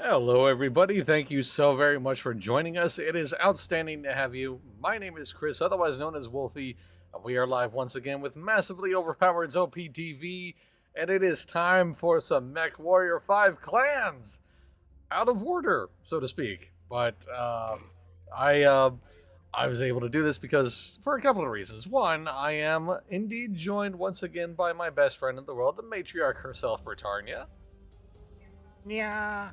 Hello, everybody. Thank you so very much for joining us. It is outstanding to have you. My name is Chris, otherwise known as Wolfie, and we are live once again with massively overpowered OPTV, and it is time for some MechWarrior 5 clans. Out of order, so to speak. But I uh, I was able to do this because for a couple of reasons. One, I am indeed joined once again by my best friend in the world, the matriarch herself, Britarnia. Yeah.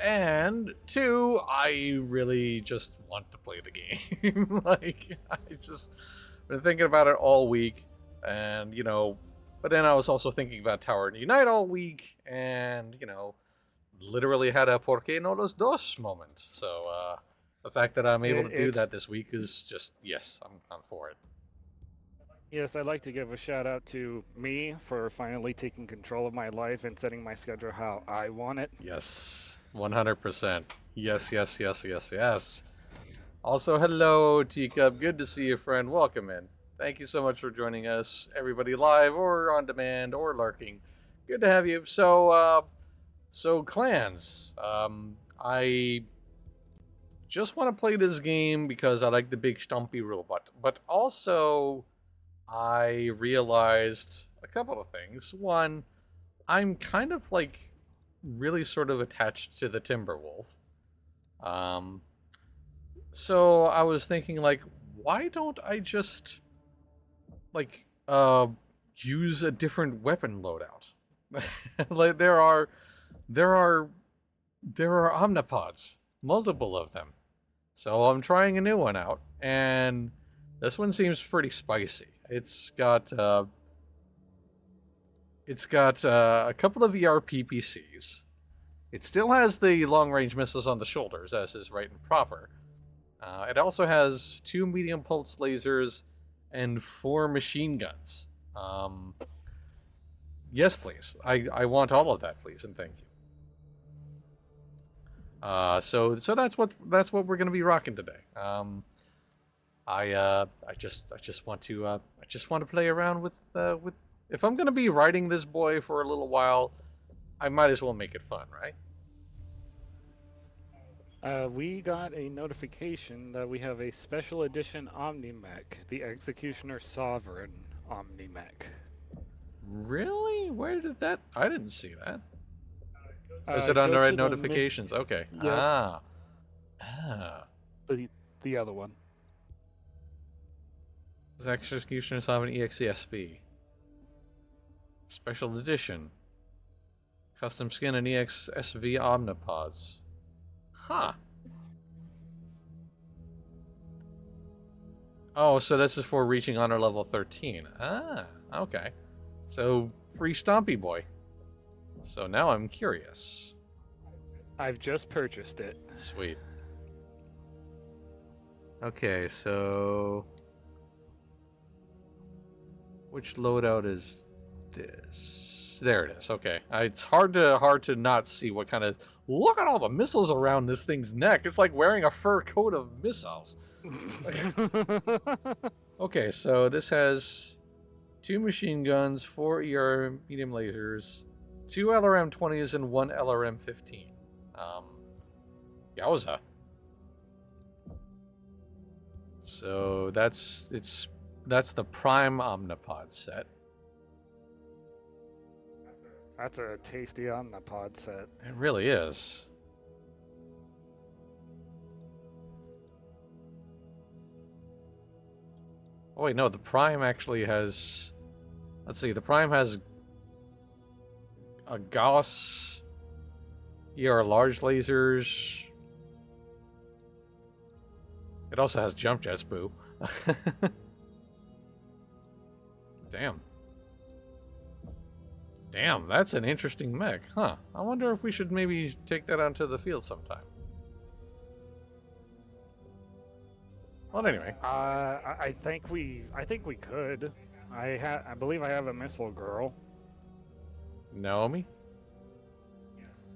And two, I really just want to play the game. Like, I just been thinking about it all week, and but then I was also thinking about Tower Unite all week, and literally had a "Por qué no los dos" moment. So the fact that I'm able to do It's that this week is just yes, I'm for it. yes, I'd like to give a shout out to me for finally taking control of my life and setting my schedule how I want it. Yes, 100%. Yes, yes, yes, yes, yes. Also, hello, Teacup. Good to see you, friend. Welcome in. Thank you so much for joining us, everybody live or on demand or lurking. Good to have you. So clans. I just want to play this game because I like the big stumpy robot, but also I realized a couple of things. One, I'm kind of like really sort of attached to the Timberwolf. Um, So I was thinking, like, why don't I just like use a different weapon loadout? Like there are there are omnipods, multiple of them. So I'm trying a new one out, and this one seems pretty spicy. It's got a couple of ERP PCs. It still has the long range missiles on the shoulders, as is right and proper. It also has 2 medium pulse lasers and 4 machine guns. Yes, please. I want all of that, please, and thank you. So that's what we're gonna be rocking today. I just want to play around with. If I'm gonna be riding this boy for a little while, I might as well make it fun, right? We got a notification that we have a special edition Omni-Mech, the Executioner Sovereign Omni-Mech. Really? Where did that? I didn't see that. Is it Go under to the notifications? Okay. Yep, Ah. the other one. This Executioner Summon EXESV. Special Edition. Custom skin and EXSV Omnipods. Huh. Oh, so this is for reaching honor level 13. Ah, okay. So, free Stompy Boy. So now I'm curious. I've just purchased it. Sweet. Okay, so which loadout is this? There it is. Okay, it's hard to not see what kind of. Look at all the missiles around this thing's neck. It's like wearing a fur coat of missiles. Okay, so this has 2 machine guns, 4 medium lasers, 2 LRM-20s, and 1 LRM-15. Um, Yowza. So that's the Prime Omnipod set. That's a tasty Omnipod set. It really is. Oh wait, no, the Prime actually has. Let's see, the Prime has a Gauss, large lasers. It also has jump jets, boo. Damn. Damn, that's an interesting mech, huh? I wonder if we should maybe take that out into the field sometime. Well, anyway. I think we could. I believe I have a missile girl. Naomi?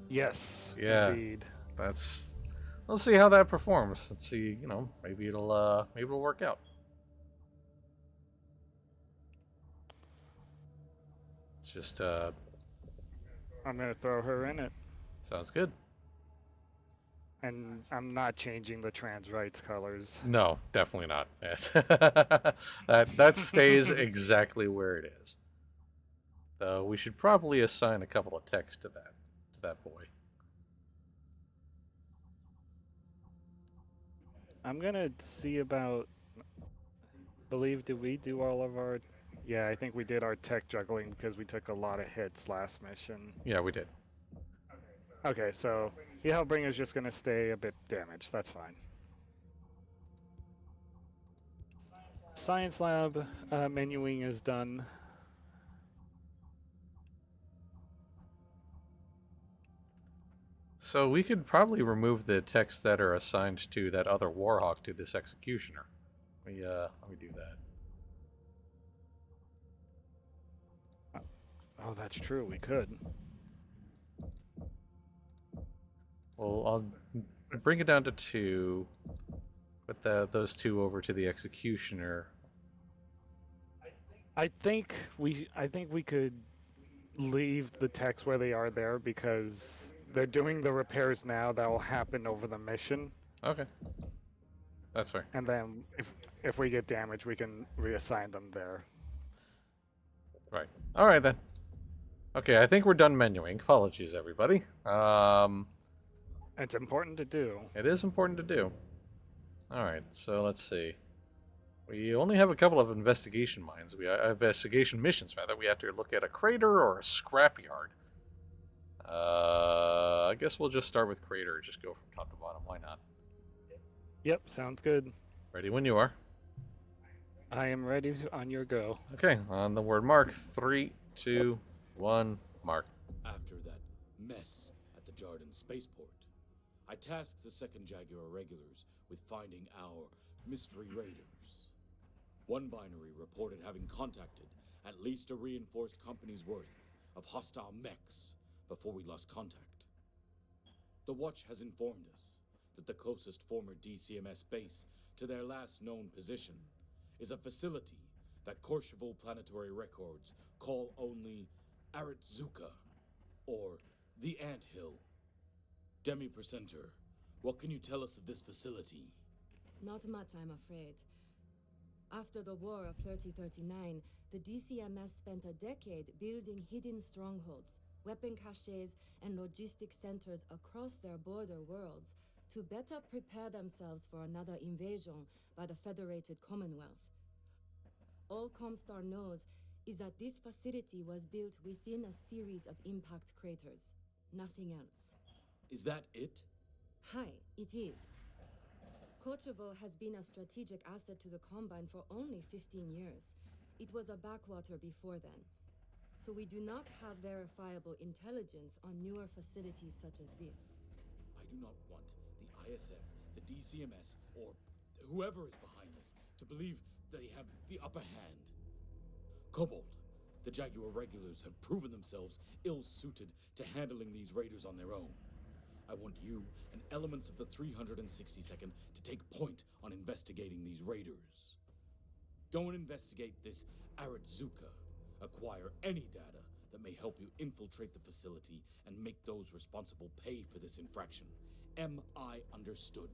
Yes, Yeah, indeed. that's. Let's see how that performs. Let's see, maybe it'll work out. It's just I'm gonna throw her in it. sounds good. And I'm not changing the trans rights colors. No, definitely not. That stays exactly where it is. Though we should probably assign a couple of texts to that boy. I'm gonna see about. Did we do all of our? Yeah, I think we did our tech juggling because we took a lot of hits last mission. Yeah, we did. Okay, so the Hellbringer's just gonna stay a bit damaged. That's fine. Science lab menuing is done. So we could probably remove the texts that are assigned to that other Warhawk to this Executioner. Let me do that. Oh, that's true. We could. Well, I'll bring it down to 2. Put those 2 over to the Executioner. I think we could leave the techs where they are there because they're doing the repairs now that will happen over the mission. Okay. That's fair. And then if we get damaged, we can reassign them there. Right. Alright then. Okay, I think we're done menuing. Apologies, everybody. It's important to do. It is important to do. Alright, so let's see. We only have a couple of investigation mines. Investigation missions, rather. We have to look at a crater or a scrapyard. I guess we'll just start with crater. Just go from top to bottom. Why not? Yep, sounds good. Ready when you are. I am ready on your go. Okay, on the word mark. 3, 2, 1, mark. After that mess at the Jarden spaceport, I tasked the 2nd Jaguar regulars with finding our mystery raiders. One binary reported having contacted at least a reinforced company's worth of hostile mechs before we lost contact. The Watch has informed us that the closest former DCMS base to their last known position is a facility that Courchevel Planetary Records call only Aratzuka, or the Ant Hill. Demi-Percenter, what can you tell us of this facility? Not much, I'm afraid. After the War of 3039, the DCMS spent a decade building hidden strongholds, weapon caches, and logistic centers across their border worlds to better prepare themselves for another invasion by the Federated Commonwealth. All Comstar knows is that this facility was built within a series of impact craters. Nothing else. Is that it? Hi, it is. Kochevo has been a strategic asset to the Combine for only 15 years. It was a backwater before then. So we do not have verifiable intelligence on newer facilities such as this. I do not want the ISF, the DCMS, or whoever is behind this to believe they have the upper hand. Cobalt, the Jaguar regulars have proven themselves ill-suited to handling these raiders on their own. I want you and elements of the 362nd to take point on investigating these raiders. Go and investigate this Aratzuka. Acquire any data that may help you infiltrate the facility and make those responsible pay for this infraction. Am I understood?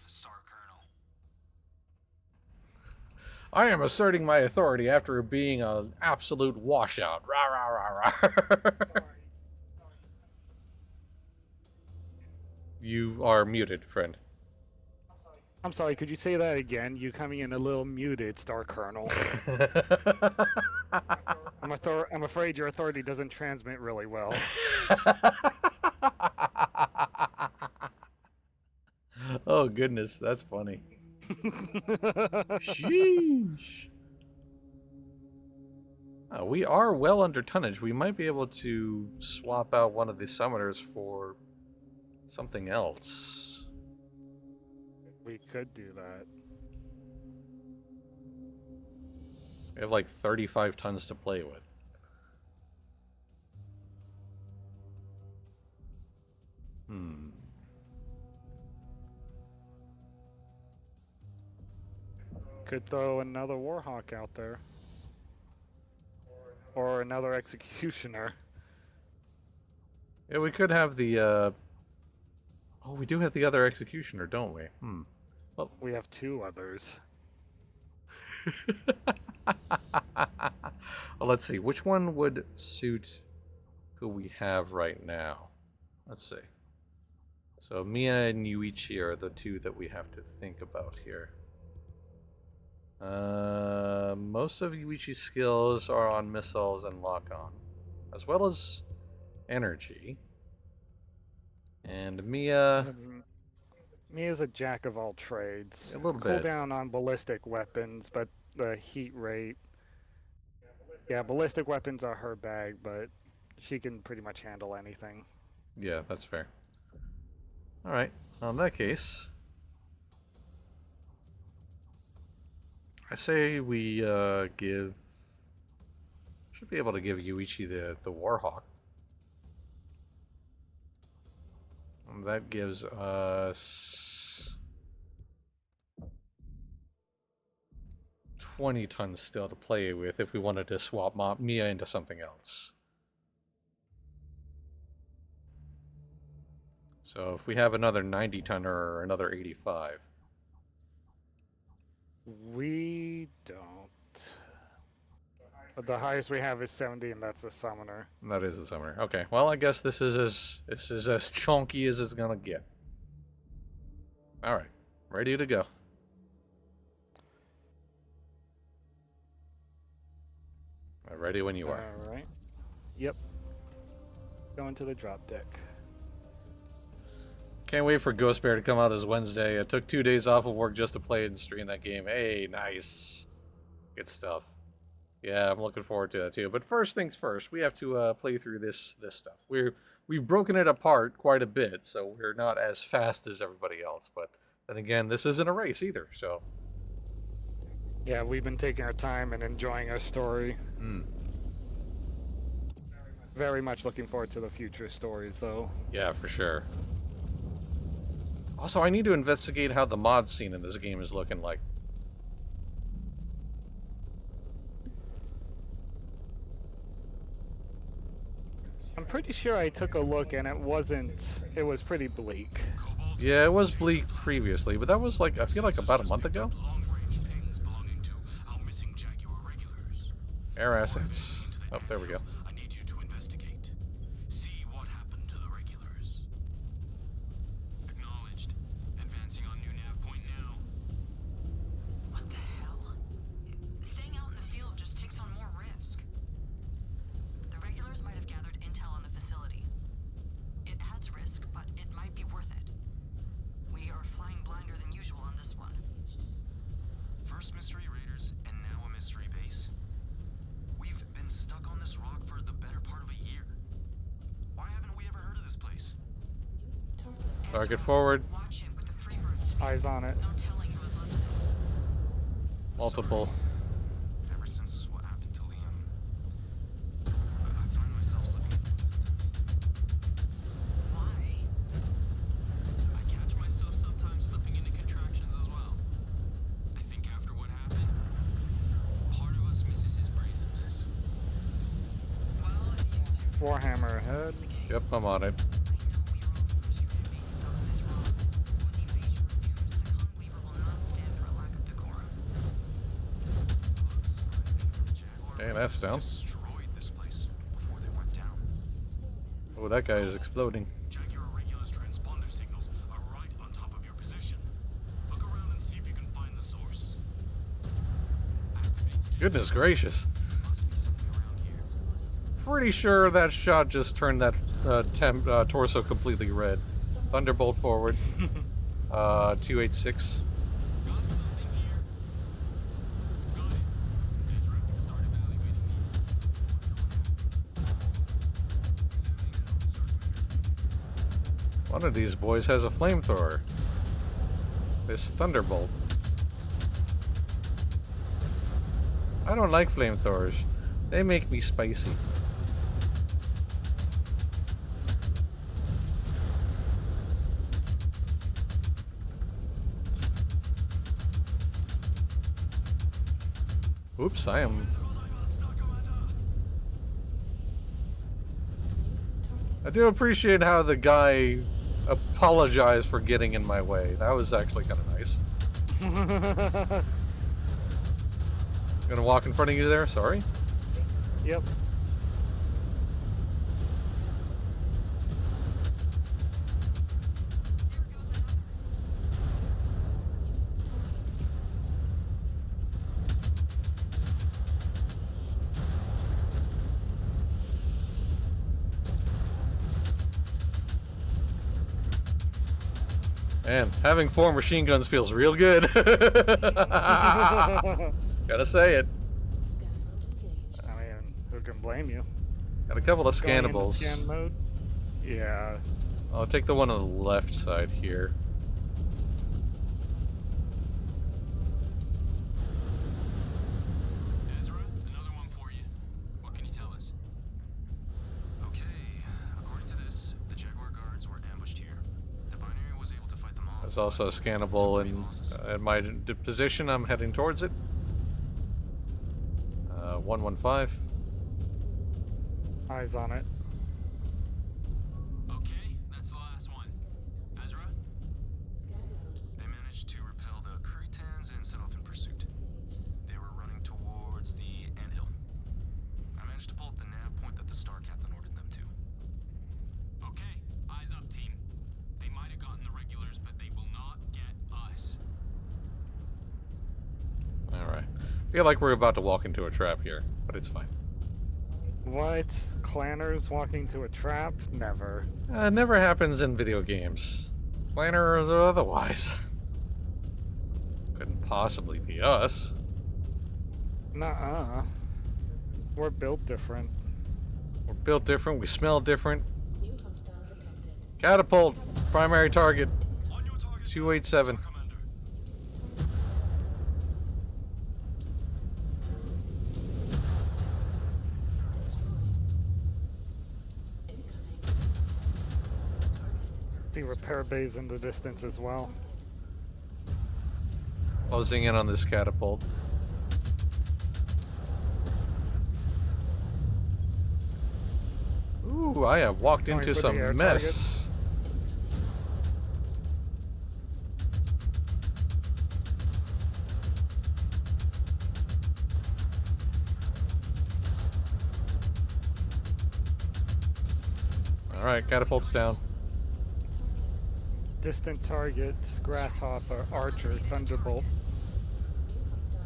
Star Colonel. I am asserting my authority after being an absolute washout. Rah, rah, rah, rah. You are muted, friend. I'm sorry, could you say that again? You coming in a little muted, Star Colonel. I'm afraid your authority doesn't transmit really well. Oh, goodness, that's funny. Sheesh. We are well under tonnage. We might be able to swap out one of the summoners for something else. We could do that. We have like 35 tons to play with. Could throw another Warhawk out there. Or another Executioner. Yeah, we could have the Oh, we do have the other executioner, don't we? We have 2 others. Well, let's see. Which one would suit who we have right now? Let's see. So Mia and Yuichi are the 2 that we have to think about here. Most of Yuichi's skills are on missiles and lock-on, as well as energy. And Mia... Mia's a jack of all trades. A little bit. Cooldown on ballistic weapons, but the heat rate... Yeah, ballistic weapons are her bag, but she can pretty much handle anything. Yeah, that's fair. Alright, well, in that case... I say we give... Should be able to give Yuichi the Warhawk. And that gives us 20 tons still to play with if we wanted to swap Mia into something else. So if we have another 90 tonner or another 85. We don't. But the highest we have is 70, and that's the summoner. That is the summoner. Okay, well, I guess this is as chunky as it's gonna get. Alright, ready to go. Ready when you are. Alright. Yep. Going to the drop deck. Can't wait for Ghost Bear to come out this Wednesday. I took 2 days off of work just to play and stream that game. Hey, nice. Good stuff. Yeah, I'm looking forward to that too. But first things first, we have to play through this stuff. We've broken it apart quite a bit, so we're not as fast as everybody else. But then again, this isn't a race either, so... Yeah, we've been taking our time and enjoying our story. Very much looking forward to the future stories, though. Yeah, for sure. Also, I need to investigate how the mod scene in this game is looking like. I'm pretty sure I took a look and it was pretty bleak. Yeah, it was bleak previously, but that was like, I feel like about a month ago. Long-range pings belonging to our missing Jaguar regulars. Air assets. Oh, there we go. I need you to investigate. See what happened to the regulars. Acknowledged. Advancing on new nav point now. What the hell? Staying out in the field just takes on more risk. The regulars might have gathered intel on the facility. It adds risk, but it might be worth it. We are flying blinder than usual on this one. First mystery raiders, and now a mystery base. We've been stuck on this rock for the better part of a year. Why haven't we ever heard of this place? Target forward. Watch it with the freebird speed. Eyes on it. No telling who was listening. Multiple. Ever since what happened to Liam, I find myself slipping into it sometimes. Why? I catch myself sometimes slipping into contractions as well. I think after what happened, part of us misses his brazenness. Well, if you do Warhammer ahead. Yep, I'm on it. I know we are all frustrated being stuck on this rock. When the invasion resumes, the Conweaver will not stand for a lack of decorum. Okay, that's down. Destroyed this place before they went down. Oh, that guy is exploding. Jaguar Regulus transponder signals are right on top of your position. Look around and see if you can find the source. Activate scan. Goodness gracious. Must be something around here. Pretty sure that shot just turned that torso completely red. Thunderbolt forward. 286. Got something here. Got it. Ezra, start evaluating these. One of these boys has a flamethrower. This Thunderbolt. I don't like flamethrowers. They make me spicy. Oops, I am... I do appreciate how the guy apologize for getting in my way. That was actually kind of nice. Gonna walk in front of you there, sorry. Yep. Man, having 4 machine guns feels real good. Gotta say it. I mean, who can blame you? Got a couple of Going into scannables. scan mode? Yeah. I'll take the one on the left side here. Ezra, another one for you. What can you tell us? Okay, according to this, the Jaguar guards were ambushed here. The binary was able to fight them off. There's also a scannable in my position. I'm heading towards it. 115. Eyes on it. Okay, that's the last one. Ezra? They managed to repel the Cretans and set off in pursuit. They were running towards the anthill. I managed to pull up the nav point that the Star Captain ordered them to. Okay, eyes up, team. They might have gotten the regulars, but they will not get us. Alright. I feel like we're about to walk into a trap here, but it's fine. What? Clanners walking to a trap? Never. It never happens in video games. Planners or otherwise. Couldn't possibly be us. Nuh-uh. We're built different. We're built different, we smell different. Catapult! Primary target. On your target. 287. Commander. See repair bays in the distance as well. Closing in on this catapult. Ooh, I have walked Going into for the air some mess. Alright, catapult's down. Distant targets, Grasshopper, Archer, Thunderbolt.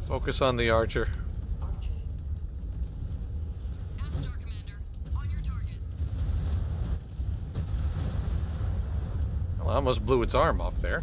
Focus on the archer. Star Commander, on your target. Well, I almost blew its arm off there.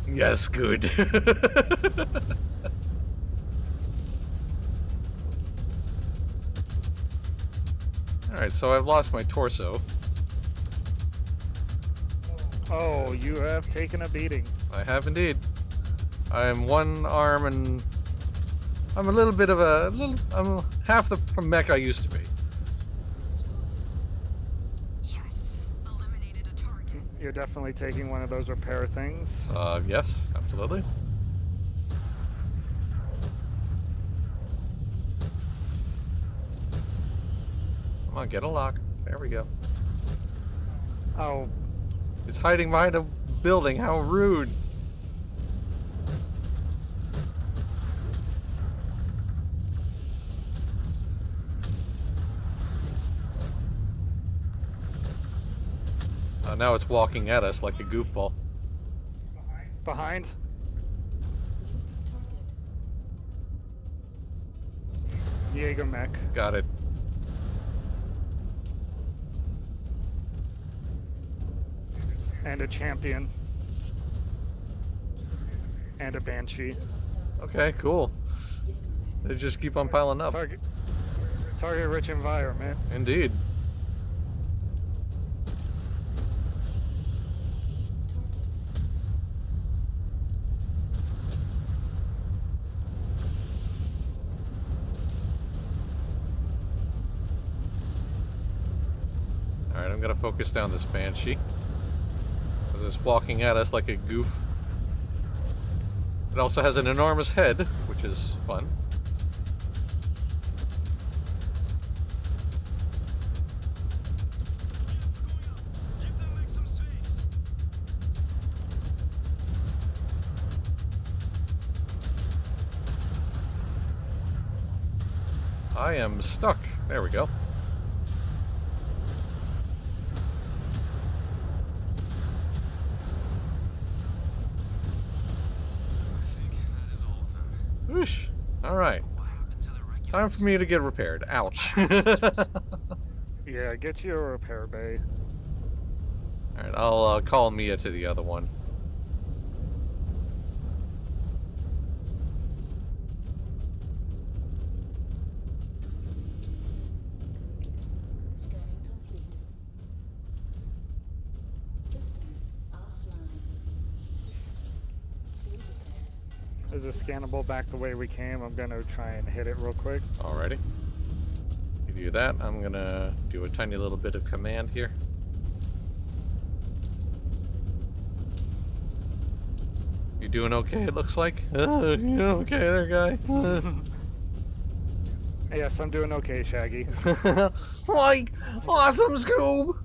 Yes, good. Alright, so I've lost my torso. Oh, you have taken a beating. I have indeed. I am one arm and I'm a little bit of I'm half the mech I used to be. Yes, eliminated a target. You're definitely taking one of those repair things. Yes, absolutely. Come on, get a lock. There we go. Oh, It's hiding behind a building. How rude. Now it's walking at us like a goofball. behind. Jaeger mech. Got it. And a champion. And a banshee. Okay, cool. They just keep on piling up. Target rich environment. Indeed. gonna focus down this Banshee. Because it's walking at us like a goof. It also has an enormous head, which is fun. Give them like some space. I am stuck. There we go. I think that is all of them. Whoosh. Alright. What happened to the regulars? Time for me to get repaired. Ouch. Yeah, get you a repair bay. Alright, I'll call Mia to the other one. Scanning complete. Systems offline. Field repairs. Is it scannable back the way we came? I'm gonna try and hit it real quick. Alrighty. You do that. I'm gonna do a tiny little bit of command here. You doing okay, it looks like? You doing okay there, guy? Yes, I'm doing okay, Shaggy. Like, awesome, Scoob!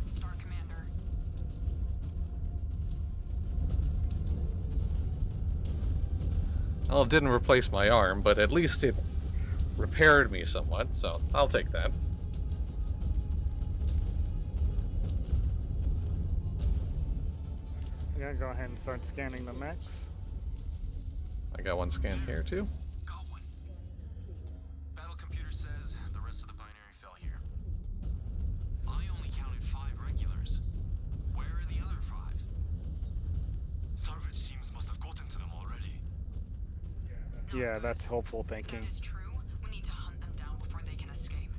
Star Commander. Well, it didn't replace my arm, but at least it repaired me somewhat, so I'll take that. I'm gonna go ahead and start scanning the mechs. I got one scan here, too. Got one. Battle computer says the rest of the binary fell here. I only counted 5 regulars. Where are the other 5? Salvage teams must have gotten to them already. Yeah, that's hopeful If thinking. that is true, we need to hunt them down before they can escape.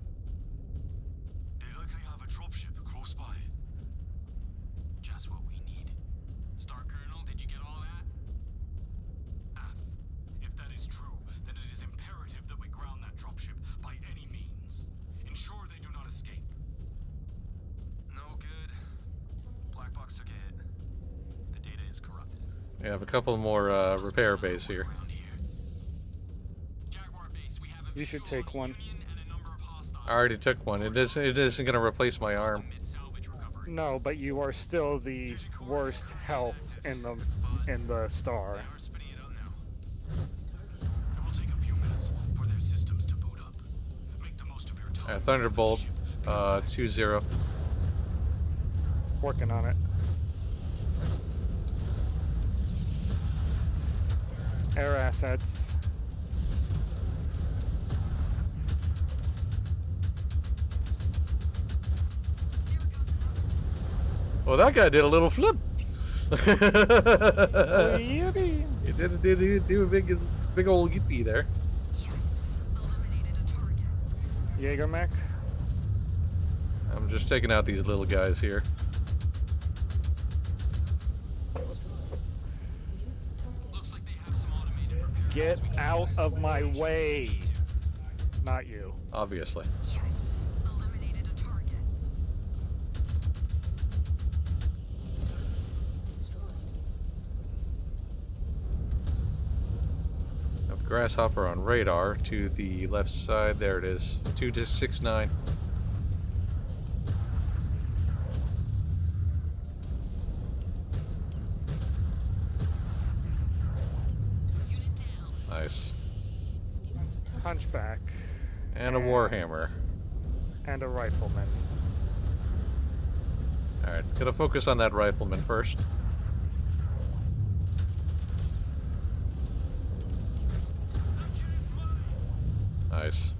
They likely have a dropship close by. Just what we need. Star Colonel, did you get all that? Af, if that is true, then it is imperative that we ground that dropship by any means. Ensure they do not escape. No good. Black box took a hit. The data is corrupted. We have a couple more repair bays here. Around here. Jaguar base, we have a You should visual take on one. Union and a number of hostiles. I already took one. It isn't going to replace my arm. Mid-salvage recovery. No, but you are still the worst health in the star. They are spinning it up now. It will take a few minutes for their systems to boot up. Make the most of your time. Thunderbolt, 2-0. Working on it. Air assets. Well, that guy did a little flip. Yippee. He did do a big old yippee there. Yes, eliminated a target. Jaeger mech. I'm just taking out these little guys here. Looks like they have some automated repair Get kits we can out use. of my way. Not you. Obviously. Yes, eliminated a target. Destroyed. Have Grasshopper on radar to the left side. There it is. 2-6-9. Unit down. Nice. Hunchback. And a Warhammer. And a rifleman. Alright, gonna focus on that rifleman first. Nice.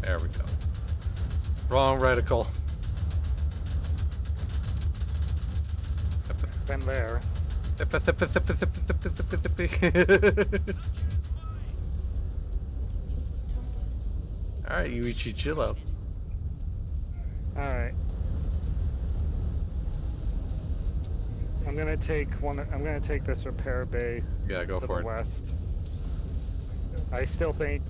There we go. Wrong reticle. Been there. Alright, Yuichi, chill out. Alright. I'm gonna take this repair bay Yeah, go to for the it. west. I still think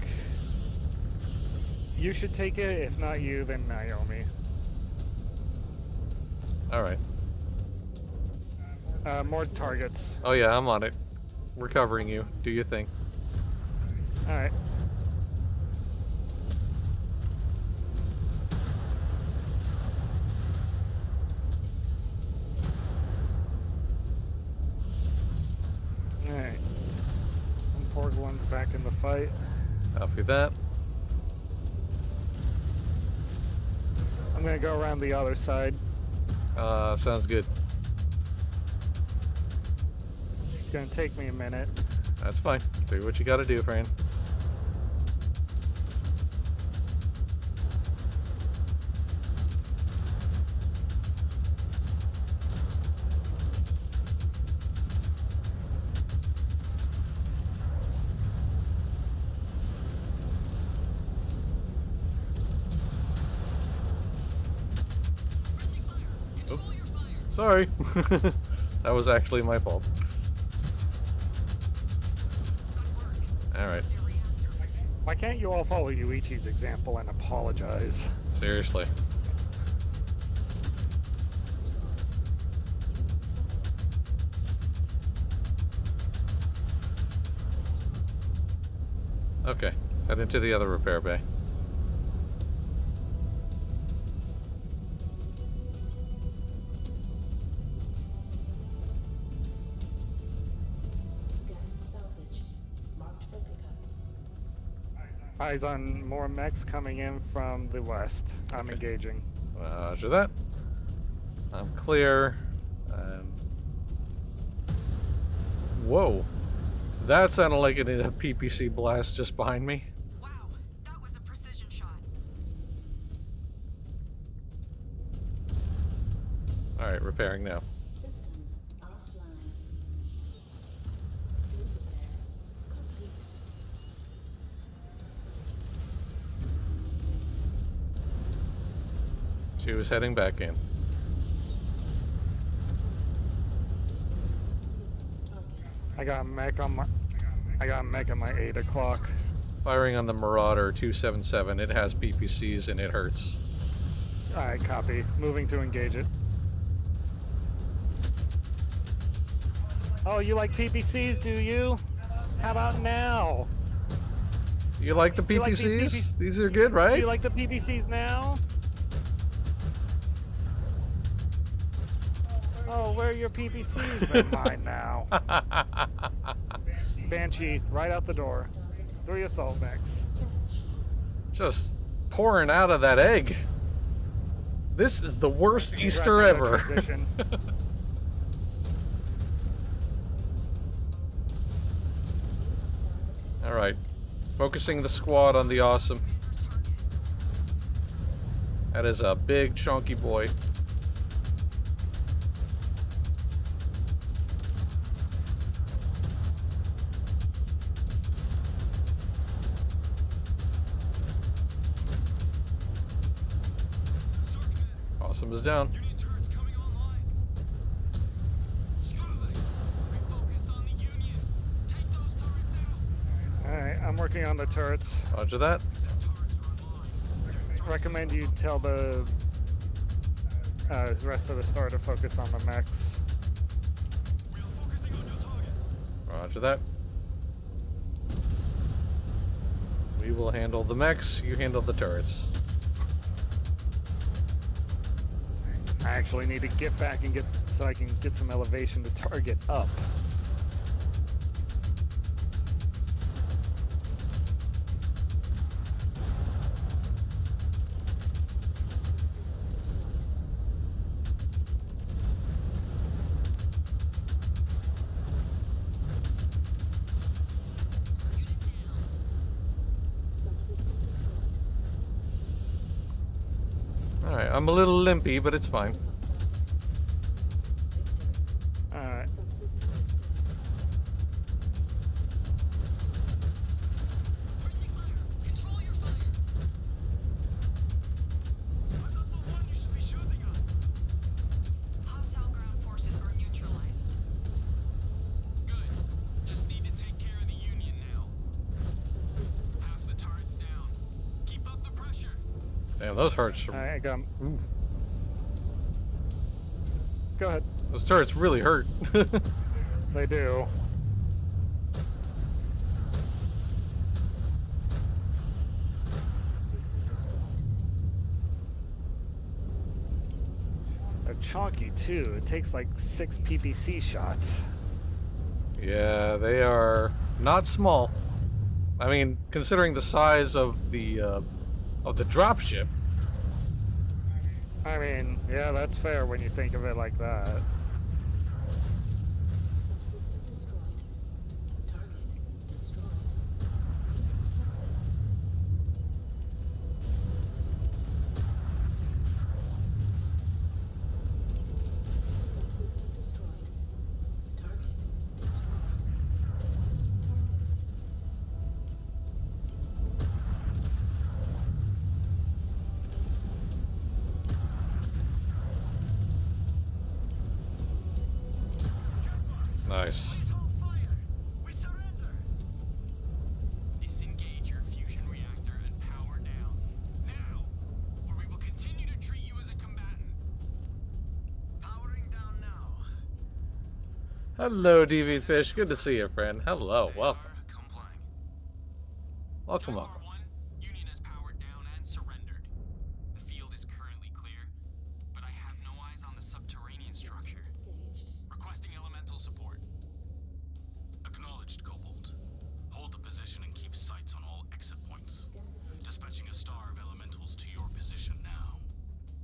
you should take it. If not you, then Naomi. Alright. More targets. Oh yeah, I'm on it. We're covering you. Do your thing. Alright. Alright. Import one's back in the fight. Copy that. I'm gonna go around the other side. Sounds good. It's gonna take me a minute. That's fine. Do what you gotta do, friend. Oh, sorry. That was actually my fault. Alright. Why can't you all follow Yuichi's example and apologize? Seriously. Okay. Head into the other repair bay. Scan salvage. Marked for pickup. Eyes on more mechs coming in from the west. I'm Okay. engaging. Roger that. I'm clear. Whoa. That sounded like it did a PPC blast just behind me. Wow, that was a precision shot. Alright, repairing now. Systems offline. Field repairs complete. She was heading back in. Target. I got a mech on my 8 o'clock. Firing on the Marauder 277. It has PPCs and it hurts. Alright, copy. Moving to engage it. Oh, you like PPCs, do you? How about now? You like the You like PPCs? these These are good, Do right? you like the PPCs now? Oh, where are your PPCs? They're mine now. Banshee, right out the door. 3 assault mechs. Just pouring out of that egg. This is the worst Easter Tracking the ever. transition. Alright. Focusing the squad on the awesome. That is a big, chunky boy. Awesome is down. Unit turrets coming online. Strike. Refocus on the Union. Take those turrets out. Alright, I'm working on the turrets. Roger that. The turrets are online. Recommend you tell the rest of the star to focus on the mechs. We are focusing on your target. Roger that. We will handle the mechs, you handle the turrets. I actually need to get back and so I can get some elevation to target up. Subsystem destroyed. Alright, I'm a little limpy, but it's fine. Hostile. Victor. Alright. Subsystem destroyed. Friendly fire. Control your fire. Yeah, those hurts. I got. Ooh, Go ahead. those turrets really hurt. They do. Subsystem destroyed. They're chonky too. It takes like 6 PPC shots. Yeah, they are not small. I mean, considering the size of the dropship. I mean, yeah, that's fair when you think of it like that. Subsystem destroyed. Target destroyed. Subsystem destroyed. Target destroyed. Target. Nice. Please hold fire. We surrender. Disengage your fusion reactor and power down. Now, or we will continue to treat you as a combatant. Powering down now. Hello, DV Fish. Good to see you, friend. Hello. They Welcome. are complying. Welcome, Time welcome. Bar 1, Union has powered down and surrendered. The field is currently clear, but I have no eyes on the subterranean structure. Engage. Requesting elemental support. Acknowledged, Cobalt. Hold the position and keep sights on all exit points. Scan. Dispatching a star of elementals to your position now.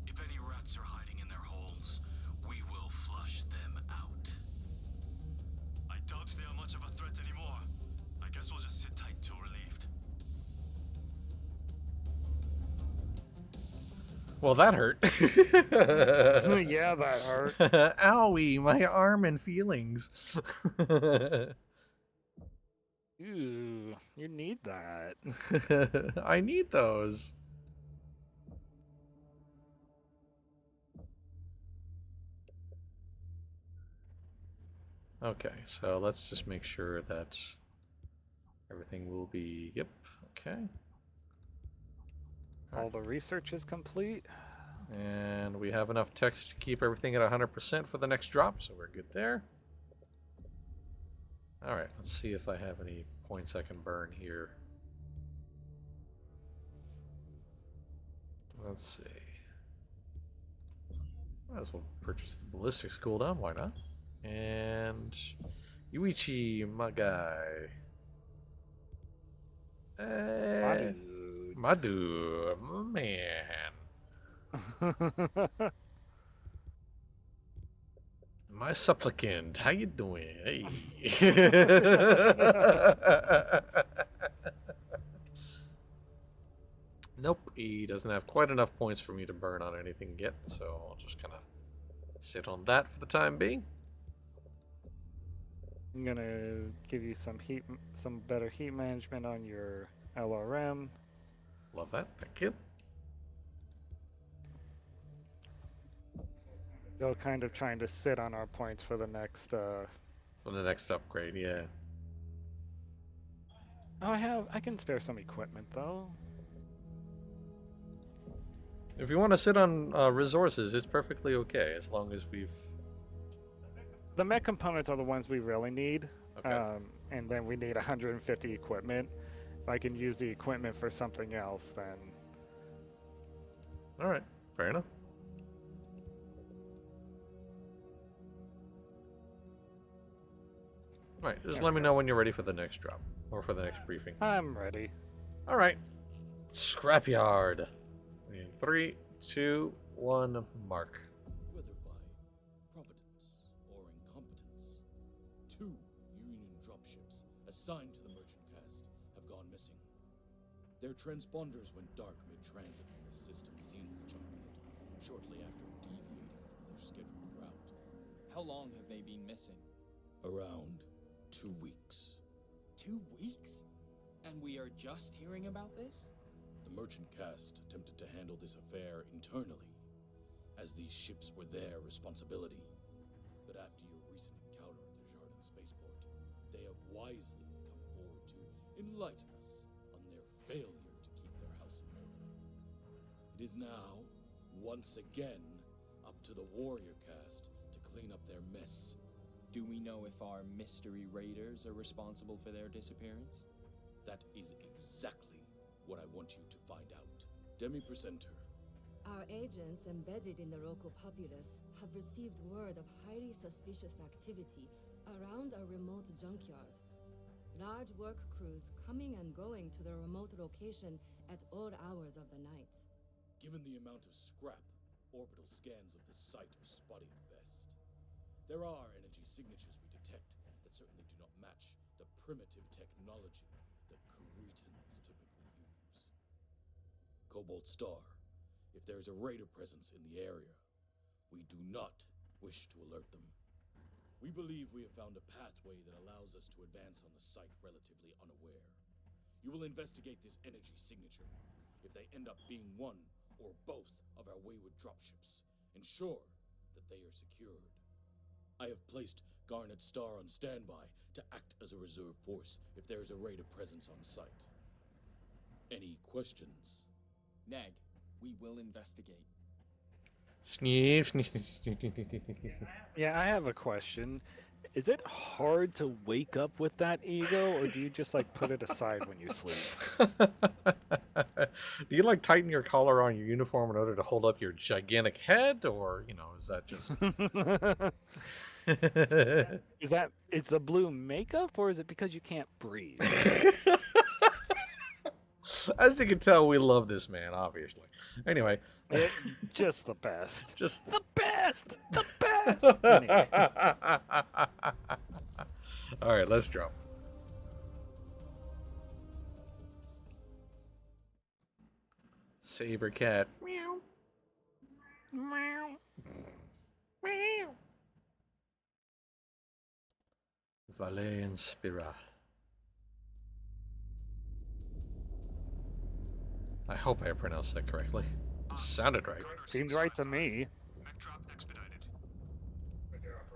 If any rats are hiding in their holes, we will flush them out. I doubt they are much of a threat anymore. I guess we'll just sit tight till relieved. Well, that hurt. Yeah, that hurt. Owie, my arm and feelings. Ooh, you need that. I need those. Okay, so let's just make sure that everything will be. Yep. Okay. All the research is complete. And we have enough text to keep everything at 100% for the next drop, so we're good there. Alright, let's see if I have any points I can burn here. Let's see. Might as well purchase the ballistics cooldown, why not? And Yuichi, my guy. My dude, my man. My supplicant, how you doing? Hey. Nope, he doesn't have quite enough points for me to burn on anything yet, so I'll just kind of sit on that for the time being. I'm gonna give you some better heat management on your LRM. Love that, thank you. Still kind of trying to sit on our points for the next. For the next upgrade, yeah. Oh, I can spare some equipment though. If you want to sit on resources, it's perfectly okay, as long as we've... The mech components are the ones we really need. Okay. And then we need 150 equipment. If I can use the equipment for something else, then Alright, fair enough. Alright, just let me know when you're ready for the next drop, or for the next briefing. I'm ready. Alright, scrapyard. In 3, 2, 1, mark. Whether by providence or incompetence, 2 Union dropships assigned to the merchant cast have gone missing. Their transponders went dark mid-transit from the system's zenith junkyard, shortly after deviating from their scheduled route. How long have they been missing? Around 2 weeks. 2 weeks? And we are just hearing about this? The merchant cast attempted to handle this affair internally, as these ships were their responsibility. But after your recent encounter at the Jardin spaceport, they have wisely come forward to enlighten us on their failure to keep their house in order. It is now, once again, up to the warrior caste to clean up their mess. Do we know if our mystery raiders are responsible for their disappearance? That is exactly what I want you to find out. Demi-presenter. Our agents embedded in the local populace have received word of highly suspicious activity around a remote junkyard. Large work crews coming and going to the remote location at all hours of the night. Given the amount of scrap, orbital scans of the site are spotty at best. There are energy signatures we detect that certainly do not match the primitive technology that Cretans typically use. Cobalt Star, if there is a raider presence in the area, we do not wish to alert them. We believe we have found a pathway that allows us to advance on the site relatively unaware. You will investigate this energy signature. If they end up being one or both of our wayward dropships, ensure that they are secured. I have placed Garnet Star on standby to act as a reserve force if there is a raider presence on site. Any questions? Neg, we will investigate. Sneef, sneef, sneef, sneef, sneef, sneef, sneef, sneef. Yeah, I have a question. Is it hard to wake up with that ego, or do you just like put it aside when you sleep? Do you like tighten your collar on your uniform in order to hold up your gigantic head, or is that just? Is the blue makeup, or is it because you can't breathe? As you can tell, we love this man, obviously. Anyway, Just the best. just The best. The best. Anyway. all right, let's drop. Saber cat. Meow. Meow. Meow. Valet and Spira. I hope I pronounced that correctly. It sounded right. Seems right to me. Mech drop expedited.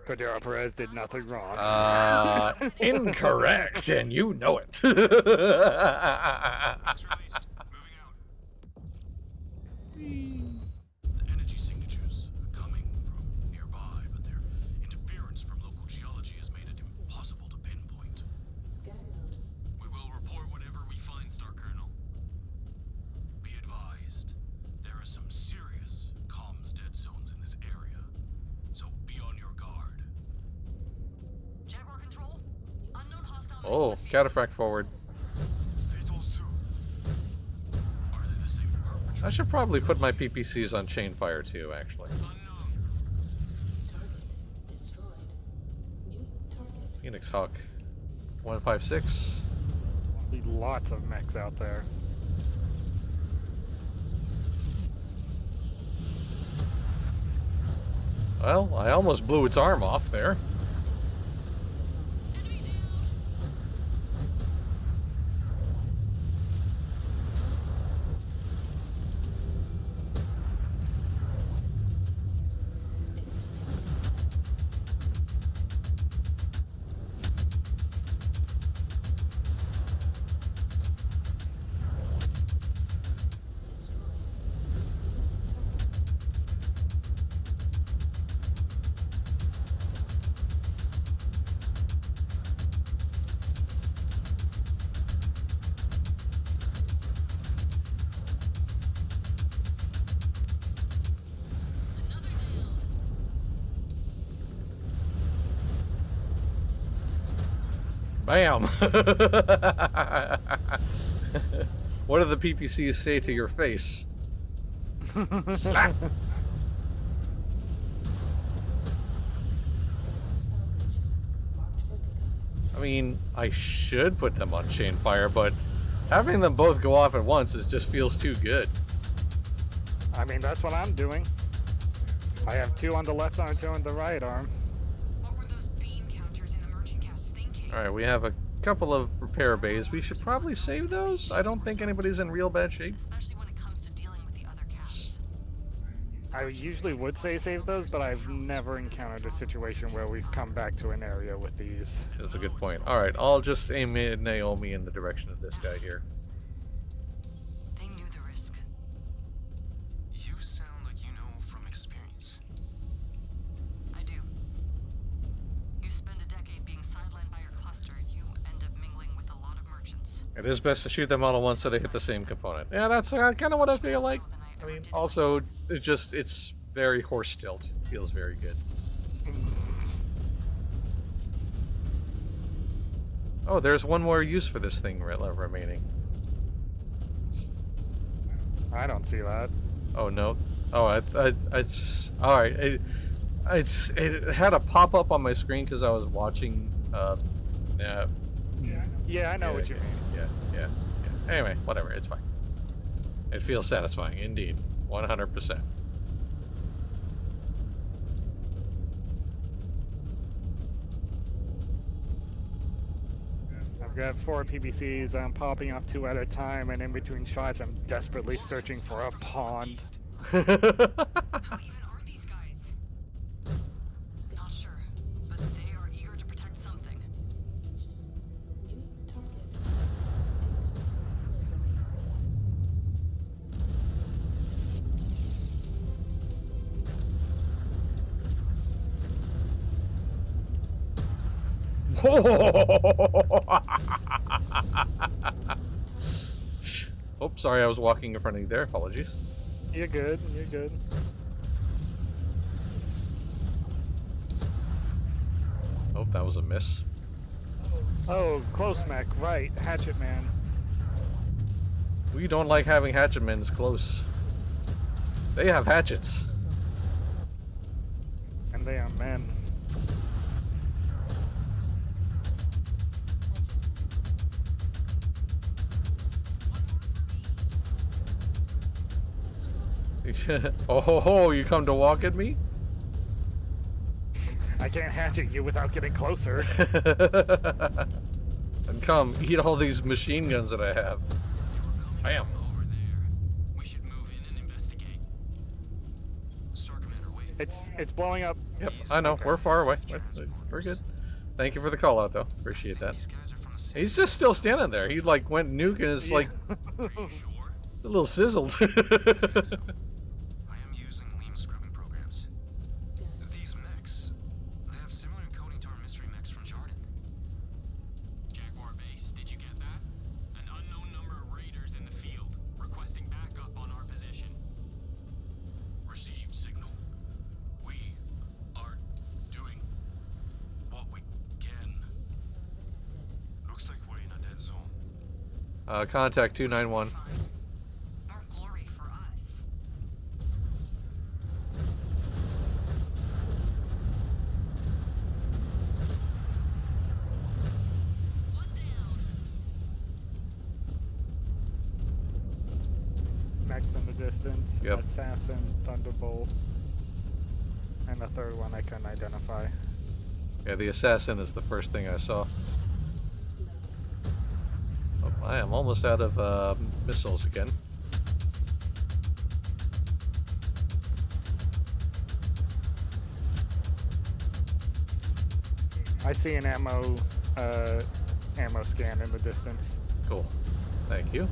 Cordero Perez did nothing wrong. Incorrect, and you know it. Max released. Moving out. The energy signatures are coming from nearby, but their interference from local geology has made it impossible to pinpoint. Scan mode. We will report whatever we find, Star Colonel. Be advised, there are some serious comms dead zones in this area, so be on your guard. Jaguar control. Unknown hostile. Oh, cataphract forward. Those two. Are they the same perpetrator? I should probably put my PPCs on chain fire too, actually. Unknown. Target destroyed. New target. Phoenix Hawk. 156. Be lots of mechs out there. Well, I almost blew its arm off there. Missile. Enemy down. Destroyed. Another down. Bam! What do the PPCs say to your face? Slap! Salvage. Marked for pickup. I mean, I should put them on chain fire, but having them both go off at once just feels too good. I mean, that's what I'm doing. I have two on the left arm, two on the right arm. What were those beam counters in the merchant cast thinking? Alright, we have a couple of repair bays. We should probably save those. I don't think anybody's in real bad shape. Especially when it comes to dealing with the other castes. I usually would say save those, but I've never encountered a situation where we've come back to an area with these. That's a good point. Alright, I'll just aim Naomi in the direction of this guy here. They knew the risk. It is best to shoot them all at once so they hit the same component. Yeah, that's kind of what I feel like. I mean, also, it's very horse tilt. Feels very good. Oh, there's one more use for this thing remaining. I don't see that. Oh no. Oh, it's all right. It had a pop up on my screen because I was watching. Yeah, I know what you mean. Yeah. Anyway, whatever. It's fine. It feels satisfying, indeed. 100%. I've got 4 PVCs. I'm popping off 2 at a time, and in between shots, I'm desperately searching for a pond. How even are these guys? Not sure, but they are eager to protect something. New target. Missile. Oh, sorry, I was walking in front of you there. Apologies. You're good. You're good. Oh, that was a miss. Oh, close mech. Right. Hatchet man. We don't like having hatchetmen's close. They have hatchets. And they are men. Oh ho ho, you come to walk at me? I can't hatchet you without getting closer. And come, eat all these machine guns that I have. Bam. Over there. We should move in and investigate. Star Commander, wait. It's blowing up. Yep, I know. We're far away. We're good. Thank you for the call out, though. Appreciate that. These guys are from the same. He's just still standing there. He like went nuke and is like Are you sure? a little sizzled. I am using lean scrubbing programs. These mechs, they have similar encoding to our mystery mechs from Jordan. Jaguar base, did you get that? An unknown number of raiders in the field, requesting backup on our position. Received signal. We are doing what we can. Looks like we're in a dead zone. Contact 291. More glory for us. One down. Mechs in the distance. Yep. Assassin, Thunderbolt. And the third one I couldn't identify. Yeah, the assassin is the first thing I saw. Oh, I am almost out of missiles again. I see an ammo scan in the distance. Cool. Thank you.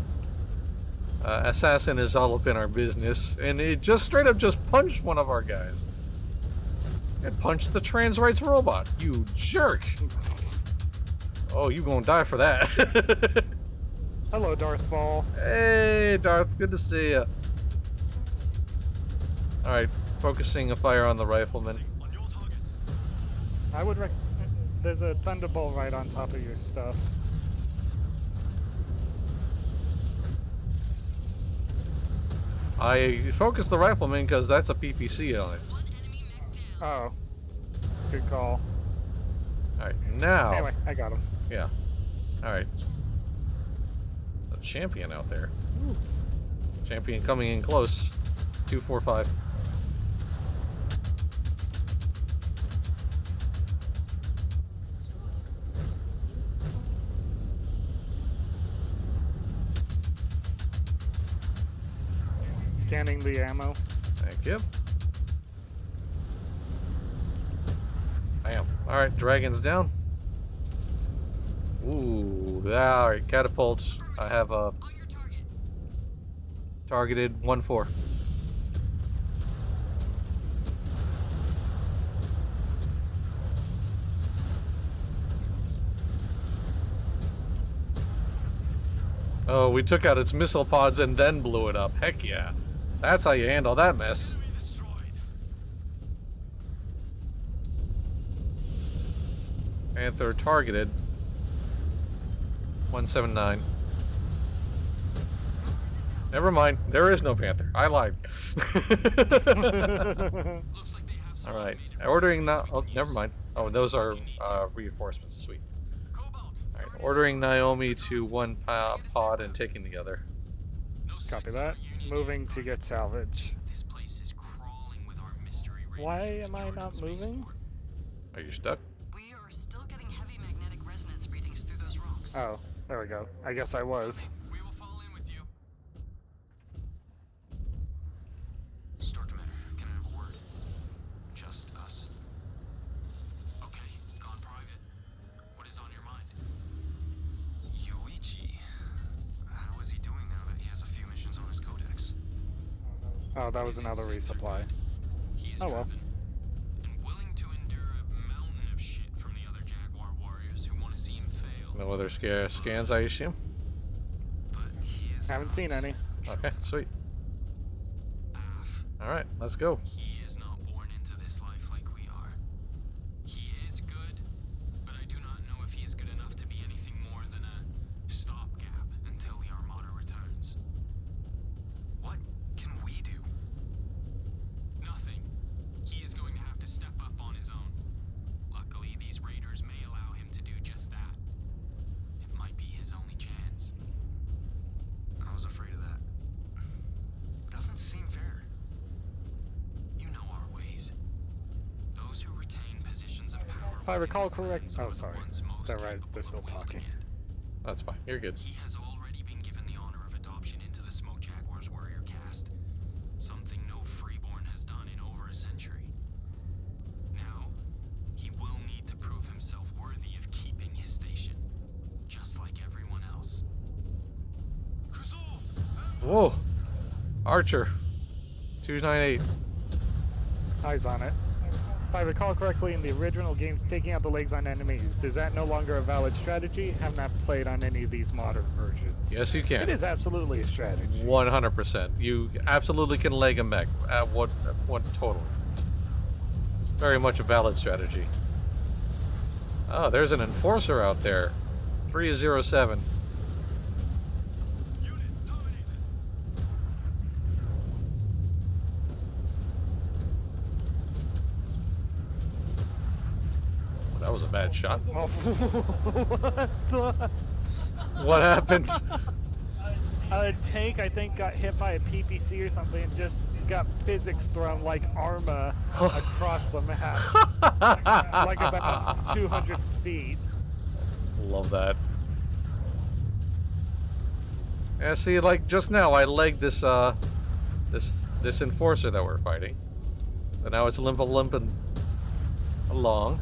Assassin is all up in our business, and it just straight up just punched one of our guys. It punched the trans rights robot. You jerk! Oh, you gonna die for that. Hello, Darth Ball. Hey, Darth. Good to see ya. All right, focusing a fire on the rifleman. On your target. I would there's a Thunderbolt right on top of your stuff. I focused the rifleman because that's a PPC on it. One enemy mech down. Oh. Good call. All right, now. Anyway, I got him. Yeah. All right. A champion out there. Champion coming in close. 245. Destroyed. Scanning the ammo. Thank you. Bam. All right, dragons down. Ooh, all right, catapults. I have a On your target. targeted 1-4. Oh, we took out its missile pods and then blew it up. Heck yeah. That's how you handle that mess. Enemy destroyed. Panther targeted. 179. Never mind. There is no Panther. I lied. Looks like they have some Alright. automated Ordering now. radios we Oh, can never use. mind. Oh, those are reinforcements. Sweet. Cobalt, Alright. you're Ordering inside. Naomi to one pod and taking the other. No Copy sights that. on Union Moving Jack to get Prime. salvage. This place is crawling with our mystery raiders Why from the am I Jordan not moving? spaceport. Are you stuck? We are still getting heavy magnetic resonance readings through those rocks. Oh, there we go. I guess I was. We will fall in with you. Store Commander, can I have a word? Just us. Okay, gone private. What is on your mind? Yoichi. How is he doing now that he has a few missions on his codex? Oh, that was His another instincts are resupply. good. He is Oh, well. driven and willing to endure a mountain of shit from the other Jaguar warriors who want to see him fail. No other scans, I assume? But he is Haven't seen any. Okay, sweet. Af. Alright, let's go. He is not born into this life like we are. He is good, but I do not know if he is good enough to be anything more than a stopgap until the Armada returns. What can we do? Nothing. He is going to have to step up on his own. Luckily, these raiders may allow him to do just that. It might be his only chance. I was afraid of that. Doesn't seem fair. You know our ways. Those who retain positions of power. If I recall within the correct. clans Oh, are the sorry. ones most They're right. capable They're still of wielding talking. it. That's fine. You're good. He has already been given the honor of adoption into the Smoke Jaguars warrior caste. Something no freeborn has done in over a century. Now, he will need to prove himself worthy of keeping his station, just like everyone else. Whoa! Archer. 298. Eyes on it. If I recall correctly, in the original games, taking out the legs on enemies, is that no longer a valid strategy? Have not played on any of these modern versions. Yes, you can. It is absolutely a strategy. 100%. You absolutely can leg a mech. At what total? It's very much a valid strategy. Oh, there's an enforcer out there. 307. That was a bad shot. Oh, what the? What happened? A tank, I think, got hit by a PPC or something and just got physics thrown like Arma across the map. Like about 200 feet. Love that. Yeah, see, like just now, I legged this this enforcer that we're fighting. So now it's limping along.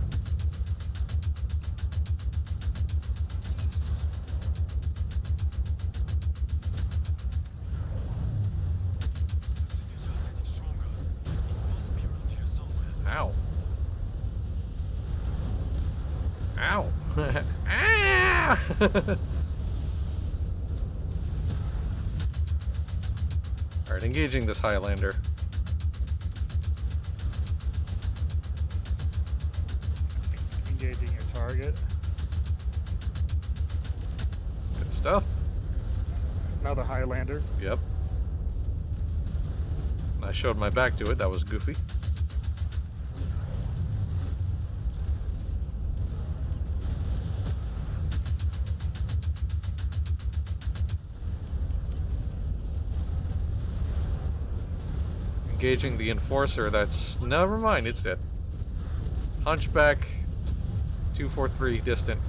Ow. Ow. Ah! Alright, engaging this Highlander. Engaging your target. Good stuff. Another Highlander. Yep. I showed my back to it. That was goofy. Engaging the enforcer. That's... Never mind, it's dead. Hunchback. 243, distant.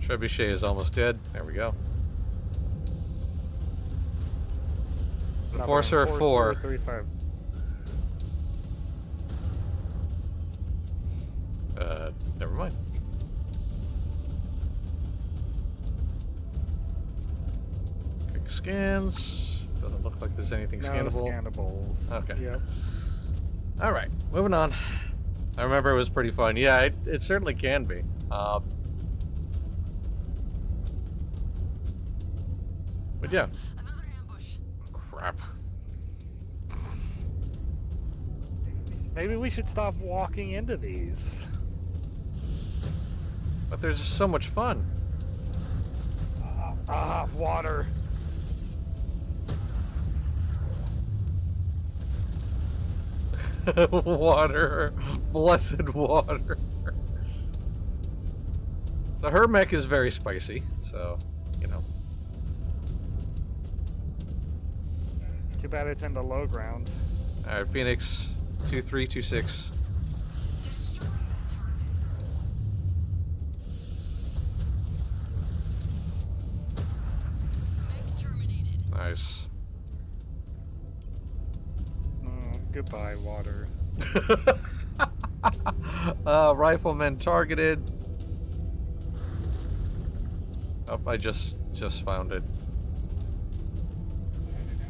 Trebuchet is almost dead. There we go. Another Enforcer 4. 35. Never mind. Quick scans. Doesn't look like there's anything No scannable. scannables. Okay. Yep. All right, moving on. I remember it was pretty fun. Yeah, it certainly can be. But yeah. Another ambush. Crap. Maybe we should stop walking into these. But there's just so much fun. Ah, water. Water. Blessed water. So her mech is very spicy, so, you know. Too bad it's in the low ground. Alright, Phoenix 2326. Destroy that target. Mech terminated. Nice. Goodbye, water. Rifleman targeted. Oh, I just found it.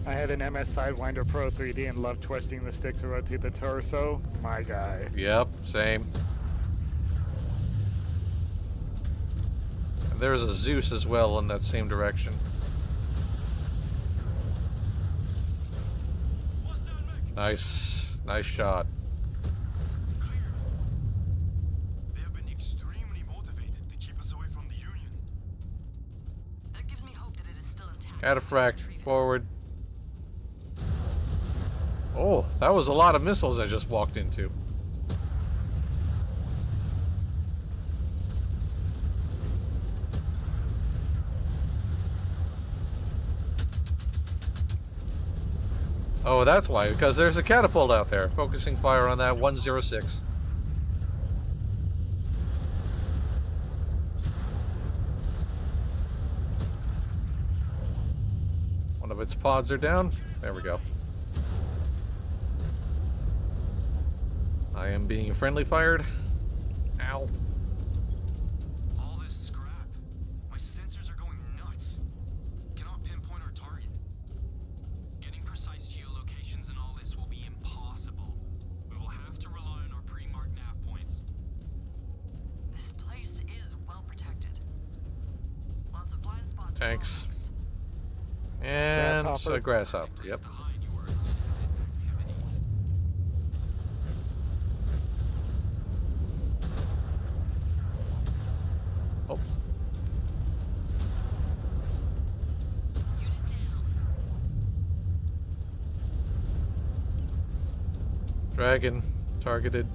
I had an MS Sidewinder Pro 3D and loved twisting the stick to rotate the torso. My guy. Yep, same. And there's a Zeus as well in that same direction. Nice. Nice shot. They have been extremely motivated to keep us away from the Union. That gives me hope that it is still intact. Cataphract forward. Oh, that was a lot of missiles I just walked into. Oh, that's why, because there's a catapult out there. Focusing fire on that 106. One of its pods are down. There we go. I am being friendly fired. Ow. All this scrap. My sensors are going nuts. Cannot pinpoint our target. Getting precise geolocations and all this will be impossible. We will have to rely on our pre-marked nav points. This place is well protected. Lots of blind spots. and Thanks. roadblocks. And Grasshopper. a grasshopper. Place Yep. to hide your illicit activities. Oh, Unit down. dragon targeted.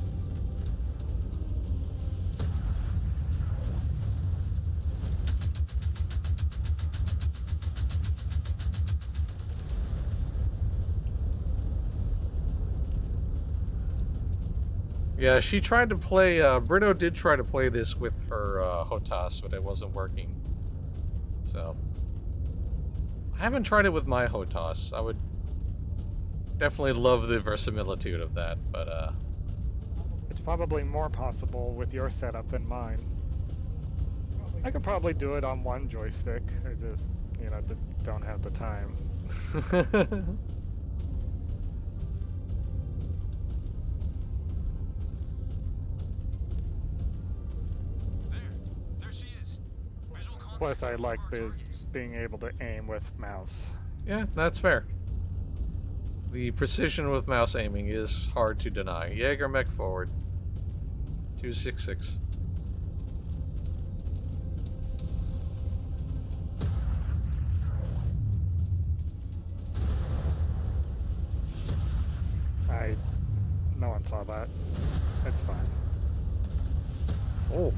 Yeah, she tried to play, Brito did try to play this with her HOTAS, but it wasn't working. So, I haven't tried it with my HOTAS. I would definitely love the verisimilitude of that, but It's probably more possible with your setup than mine. I could probably do it on one joystick. I just, don't have the time. There she is. Visual contact Plus, I with like our the targets. being able to aim with mouse. yeah, that's fair. The precision with mouse aiming is hard to deny. Jaeger mech forward. 266. No one saw that. It's fine. Oh.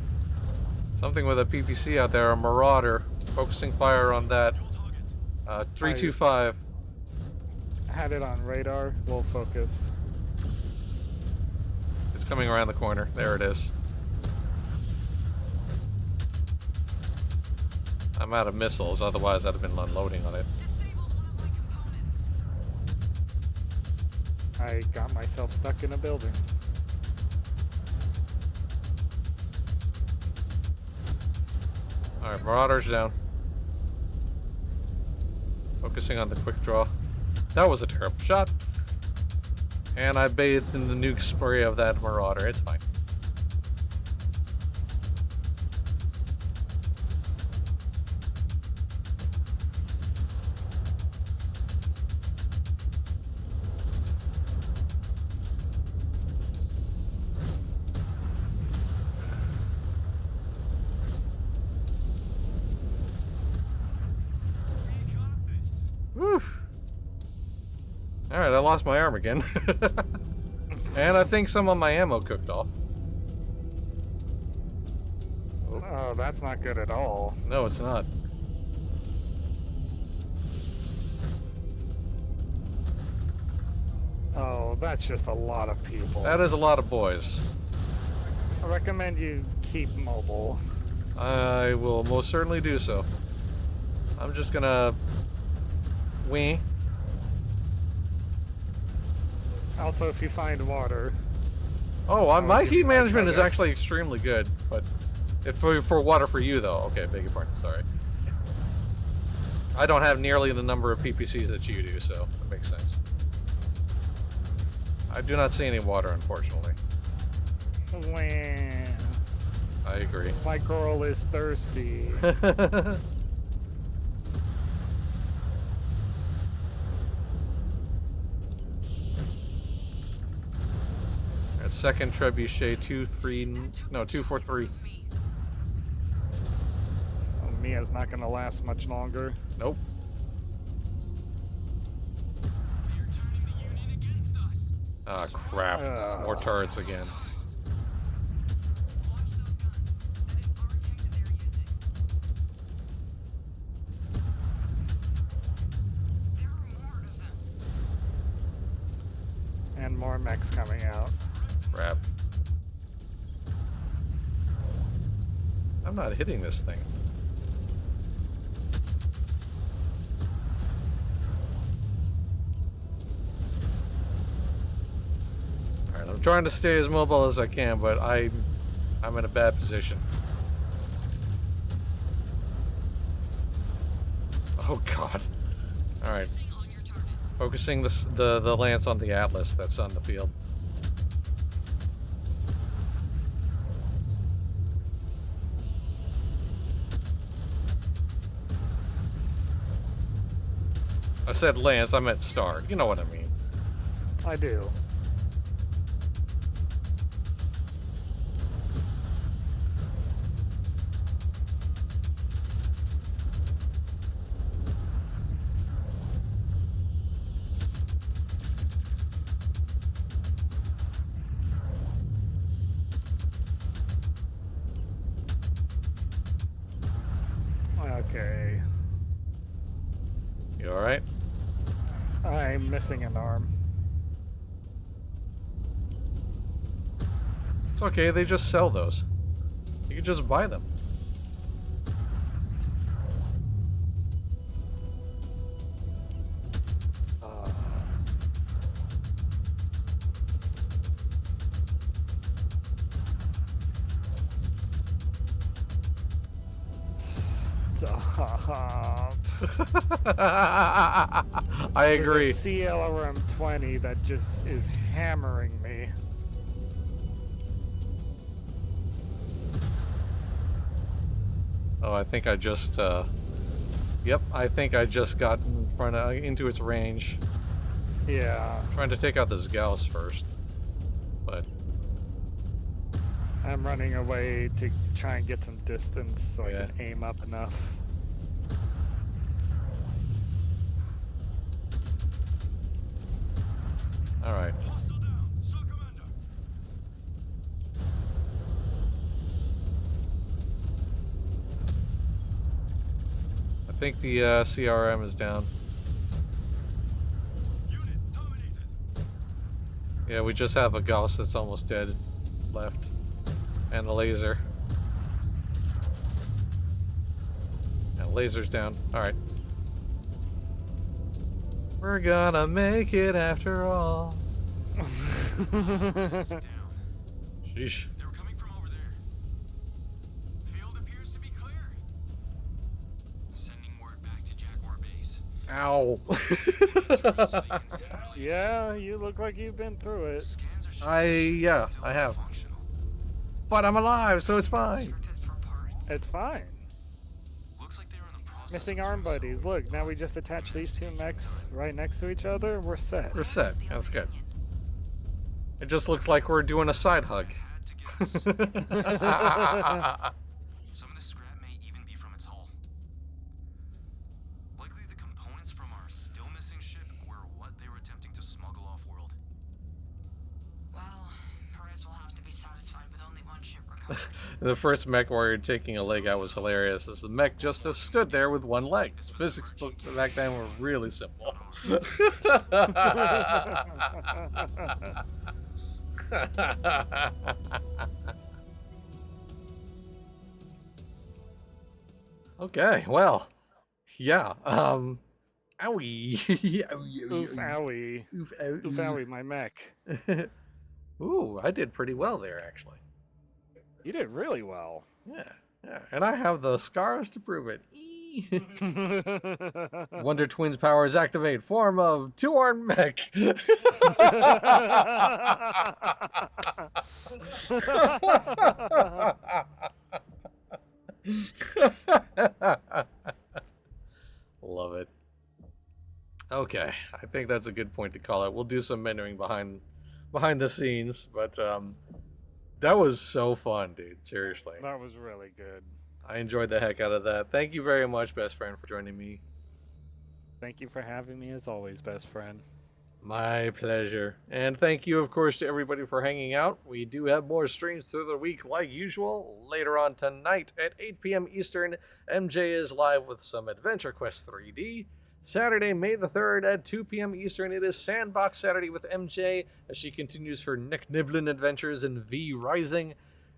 Something with a PPC out there, a Marauder. Focusing fire on that. 325. Had it on radar. We'll focus. It's coming around the corner. There it is. I'm out of missiles, otherwise I'd have been unloading on it. Disabled one of my components. I got myself stuck in a building. Alright, Marauder's down. Focusing on the quick draw. That was a terrible shot. And I bathed in the nuke spray of that Marauder. It's fine. Woof. Alright, I lost my arm again. And I think some of my ammo cooked off. Oh, that's not good at all. No, it's not. Oh, that's just a lot of people. That is a lot of boys. I recommend you keep mobile. I will most certainly do so. I'm just gonna... wee. Also, if you find water. Oh, my give heat you my management is Codex. actually extremely good, but if for water for you though. Okay, beg your pardon. Sorry. I don't have nearly the number of PPCs that you do, so it makes sense. I do not see any water, unfortunately. Wah. I agree. My girl is thirsty. Alright, second trebuchet 243. Oh, Mia's not gonna last much longer. Nope. They're turning the Union against us. Ah, crap. More turrets again. Watch those guns. That is our tech that they're using. There are more of them. And more mechs coming out. Crap. I'm not hitting this thing. Alright, I'm trying to stay as mobile as I can, but I'm in a bad position. Oh god. Alright. Focusing on your target. Focusing the lance on the Atlas that's on the field. I said lance, I meant star. You know what I mean. I do. Okay. You alright? I'm missing an arm. It's okay, they just sell those. You can just buy them. Stop. I agree. There's a CLRM-20 that just is hammering me. Oh, I think I just, yep, I think I just got in front of, into its range. Yeah. Trying to take out this Gauss first. But, I'm running away to try and get some distance so I Yeah. can aim up enough. alright. Hostile down. Sir Commander. I think the CRM is down. Unit dominated. Yeah, we just have a Gauss that's almost dead left. And a laser. And laser's down. Alright. We're gonna make it after all. It's down. Sheesh. They were coming from over there. Field appears to be clear. Sending word back to Jaguar base. Ow. Yeah, you look like you've been through it. Scans are showing Yeah, still I have. functional. But I'm alive, so it's fine. Strip it for parts? It's fine. Looks like they were in the process Missing of arm doing so. buddies. Look, now we just attach these two mechs right next to each other, and we're set. We're set. The That's good. opinion. It just looks like we're doing a side hug. Had to guess. Some of the scrap may even be from its hull. Likely the components from our still missing ship were what they were attempting to smuggle off-world. Well, Perez will have to be satisfied with only one ship recovered. The first MechWarrior taking a leg out was hilarious, as the mech just stood there with one leg. Physics back then were really simple. Okay, well, yeah, owie. Oof, owie. Oof, Oof, owie, my mech. Ooh, I did pretty well there, actually. You did really well. Yeah, and I have the scars to prove it. Wonder Twins powers activate. Form of two-armed mech. Love it. Okay, I think that's a good point to call it. We'll do some mentoring behind the scenes, but that was so fun, dude. Seriously. That was really good. I enjoyed the heck out of that. Thank you very much, best friend, for joining me. Thank you for having me as always, best friend. My pleasure. And thank you, of course, to everybody for hanging out. We do have more streams through the week like usual. Later on tonight at 8 p.m. Eastern, MJ is live with some Adventure Quest 3D. Saturday, May the 3rd at 2 p.m. Eastern, it is Sandbox Saturday with MJ as she continues her Nick Niblin adventures in V Rising.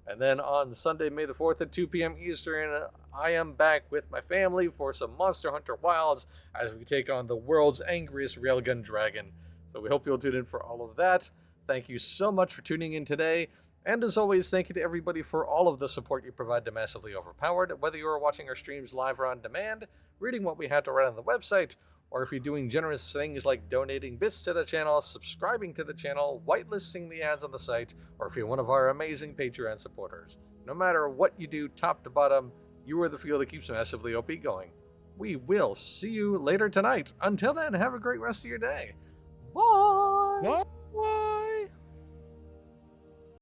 And then on Sunday, May the 4th at 2 p.m. Eastern, I am back with my family for some Monster Hunter Wilds as we take on the world's angriest railgun dragon. So we hope you'll tune in for all of that. Thank you so much for tuning in today. And as always, thank you to everybody for all of the support you provide to Massively Overpowered, whether you are watching our streams live or on demand, reading what we have to write on the website, or if you're doing generous things like donating bits to the channel, subscribing to the channel, whitelisting the ads on the site, or if you're one of our amazing Patreon supporters. No matter what you do, top to bottom, you are the fuel that keeps Massively OP going. We will see you later tonight. Until then, have a great rest of your day. Bye! What?